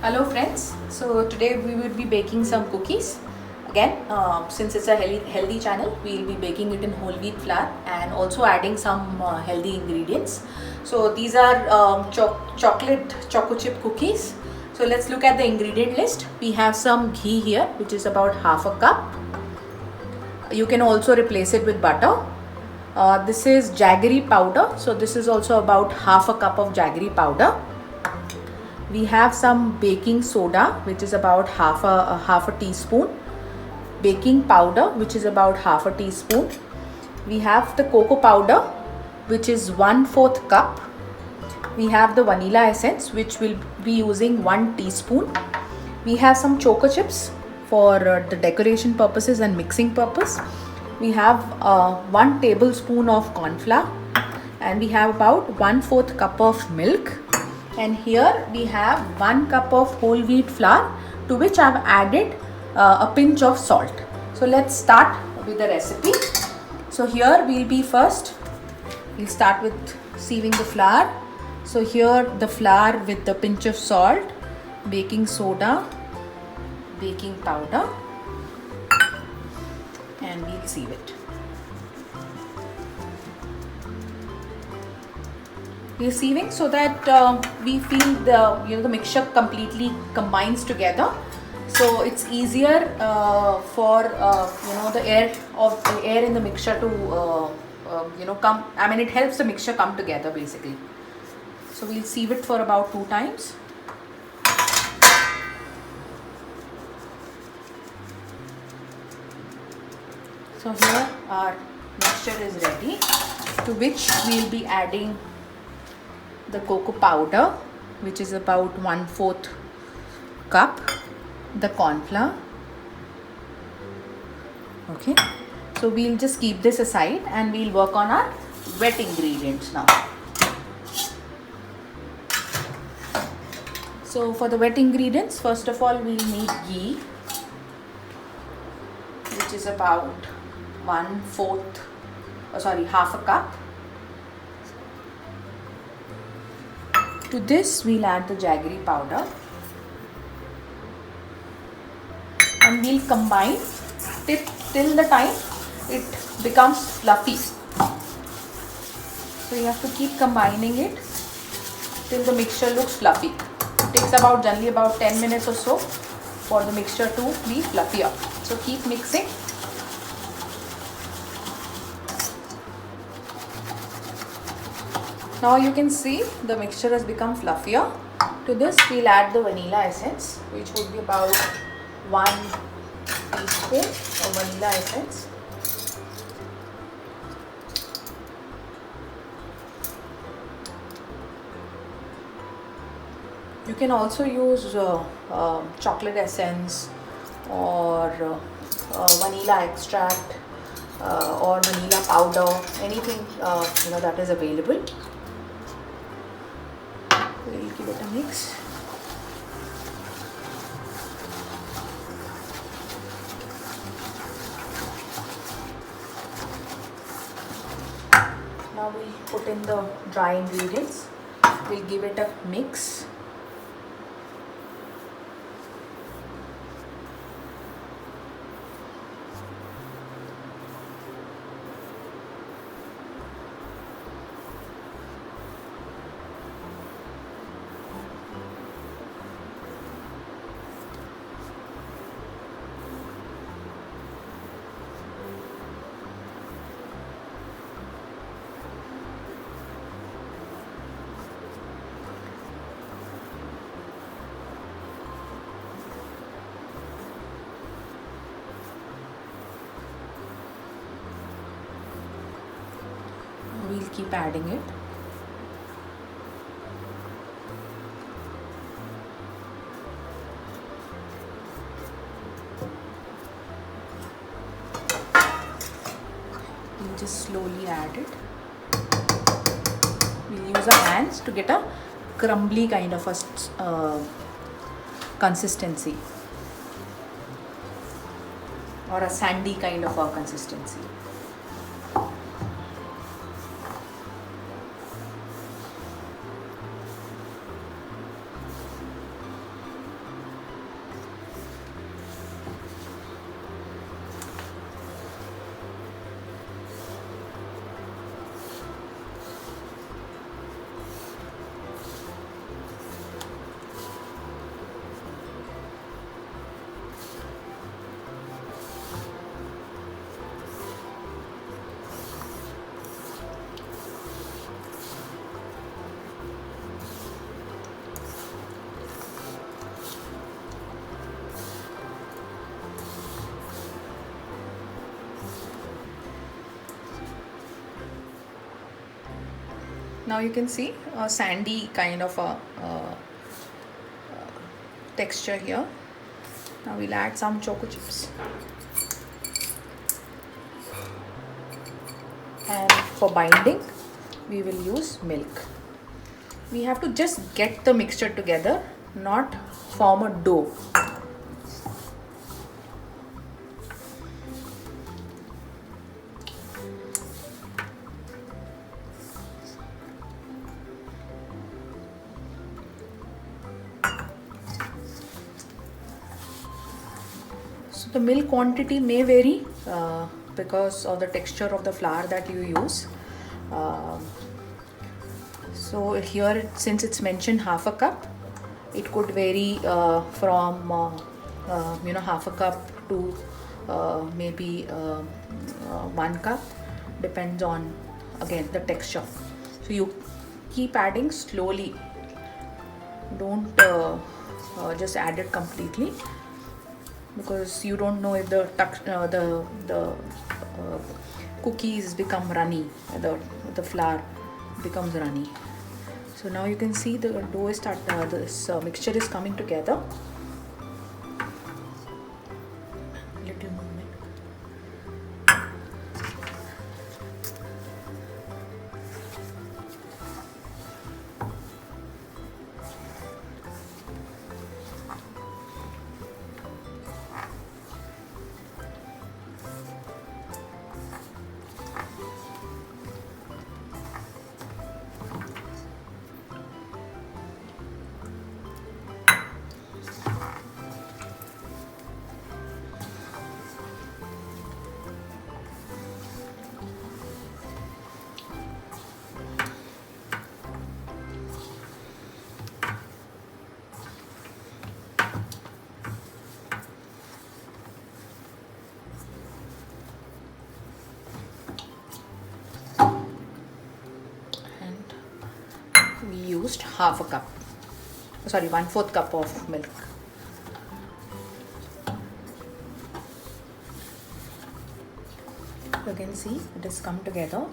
Hello friends, so today we will be baking some cookies. Again, since it's a healthy channel, we will be baking it in whole wheat flour and also adding some healthy ingredients. So these are chocolate choco chip cookies. So let's look at the ingredient list. We have some ghee here, which is about half a cup. You can also replace it with butter. This is jaggery powder, so this is also about half a cup of jaggery powder. We have some baking soda, which is about half a teaspoon. Baking powder, which is about half a teaspoon. We have the cocoa powder, which is 1/4 cup. We have the vanilla essence, which will be using 1 teaspoon. We have some choco chips for the decoration purposes and mixing purpose. We have 1 tablespoon of corn flour, and we have about 1/4 cup of milk. And here we have 1 cup of whole wheat flour, to which I have added a pinch of salt. So let's start with the recipe. So here we'll start with sieving the flour. So here the flour with the pinch of salt, baking soda, baking powder, and we'll sieve it. We're sieving so that we feel the mixture completely combines together. So it's easier for the air in the mixture to come. I mean, it helps the mixture come together basically. So we'll sieve it for about 2 times. So here our mixture is ready, to which we'll be adding the cocoa powder, which is about 1/4 cup, the corn flour. Okay, so we'll just keep this aside and we'll work on our wet ingredients now. So for the wet ingredients, first of all we'll need ghee, which is about half a cup. To this we'll add the jaggery powder and we'll combine till the time it becomes fluffy. So you have to keep combining it till the mixture looks fluffy. It takes generally about 10 minutes or so for the mixture to be fluffier. So keep mixing. Now you can see the mixture has become fluffier. To this we'll add the vanilla essence, which would be about 1 teaspoon of vanilla essence. You can also use chocolate essence or vanilla extract or vanilla powder, anything that is available. We'll give it a mix. Now we'll put in the dry ingredients. We'll give it a mix. We'll keep adding it. We'll just slowly add it. We'll use our hands to get a crumbly kind of a consistency, or a sandy kind of a consistency. Now you can see a sandy kind of a texture here. Now we'll add some choco chips. And for binding, we will use milk. We have to just get the mixture together, not form a dough. So the milk quantity may vary because of the texture of the flour that you use. So here, since it's mentioned half a cup, it could vary from half a cup to maybe 1 cup, depends on again the texture. So you keep adding slowly, don't just add it completely, because you don't know if the cookies become runny, the flour becomes runny. So now you can see the dough is this mixture is coming together. Little movement. We used half a cup, sorry, 1/4 cup of milk. You can see it has come together.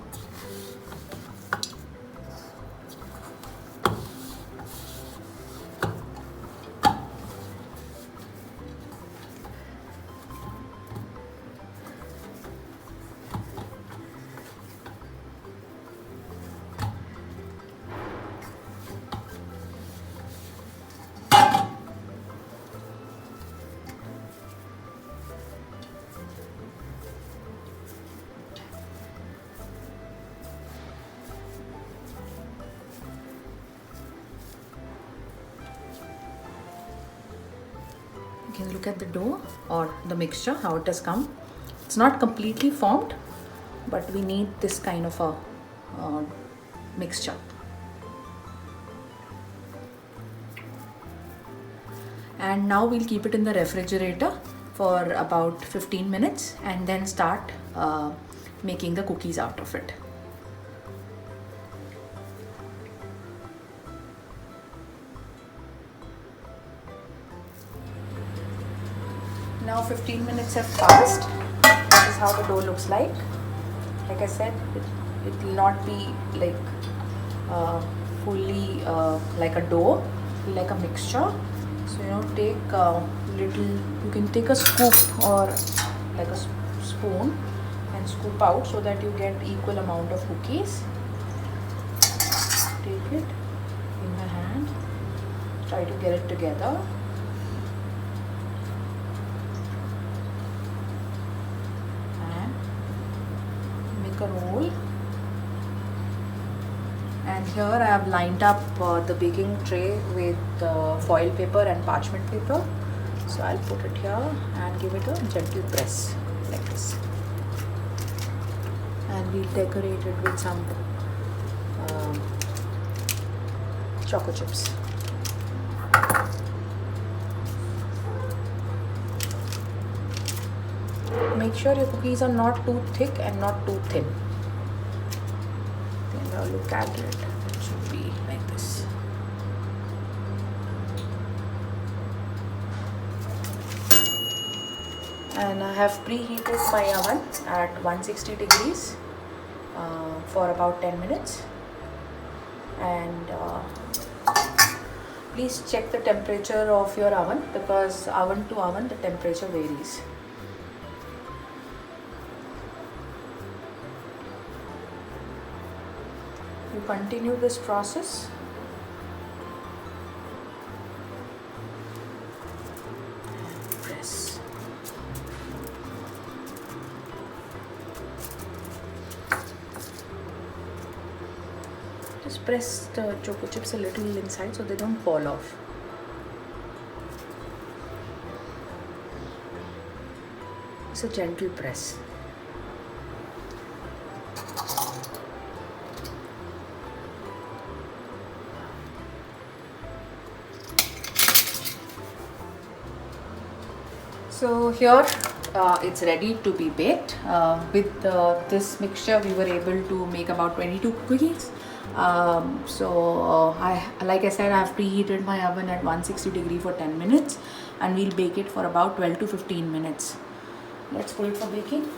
You can look at the dough or the mixture, how it has come. It's not completely formed, but we need this kind of a mixture. And now we'll keep it in the refrigerator for about 15 minutes and then start making the cookies out of it. Now 15 minutes have passed. This is how the dough looks like. Like I said, it will not be like fully like a dough, it'll be like a mixture. So take a little, you can take a scoop or like a spoon and scoop out so that you get equal amount of cookies. Take it in the hand, try to get it together. A roll, and here I have lined up the baking tray with foil paper and parchment paper. So I'll put it here and give it a gentle press like this, and we'll decorate it with some choco chips. Make sure your cookies are not too thick and not too thin. Then now look at it. It should be like this. And I have preheated my oven at 160 degrees for about 10 minutes. And please check the temperature of your oven, because oven to oven the temperature varies. You continue this process. Press. Just press the choco chips a little inside so they don't fall off. It's a gentle press. So here it's ready to be baked. With this mixture we were able to make about 22 cookies. Like I said, I have preheated my oven at 160 degree for 10 minutes, and we'll bake it for about 12 to 15 minutes. Let's put it for baking.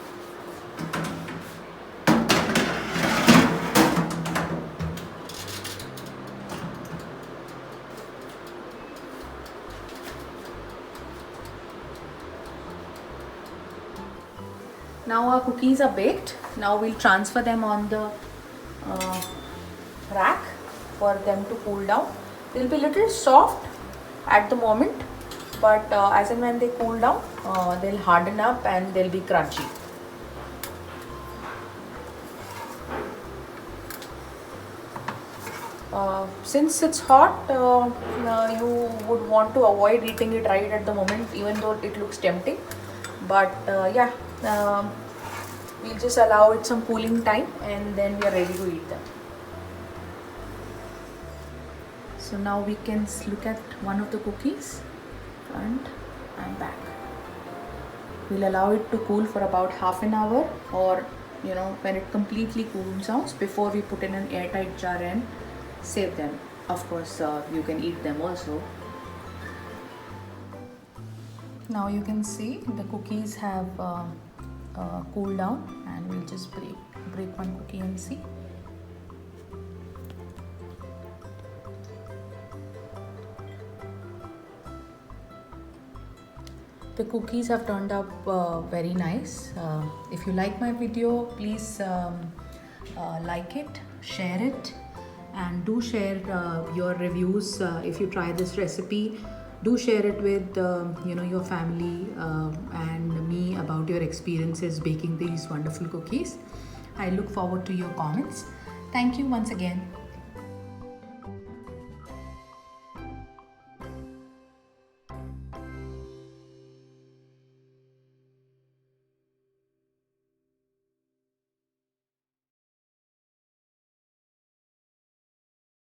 Now our cookies are baked. Now we'll transfer them on the rack for them to cool down. They'll be a little soft at the moment, but as and when they cool down, they'll harden up and they'll be crunchy. Since it's hot, you would want to avoid eating it right at the moment, even though it looks tempting. But we'll just allow it some cooling time, and then we are ready to eat them. So now we can look at one of the cookies, front and back. We'll allow it to cool for about half an hour, or when it completely cools down, before we put in an airtight jar and save them. Of course, you can eat them also. Now you can see the cookies have cooled down, and we'll just break one cookie and see. The cookies have turned up very nice. If you like my video, please like it, share it, and do share your reviews. If you try this recipe, do share it with your family and me about your experiences baking these wonderful cookies. I look forward to your comments. Thank you once again.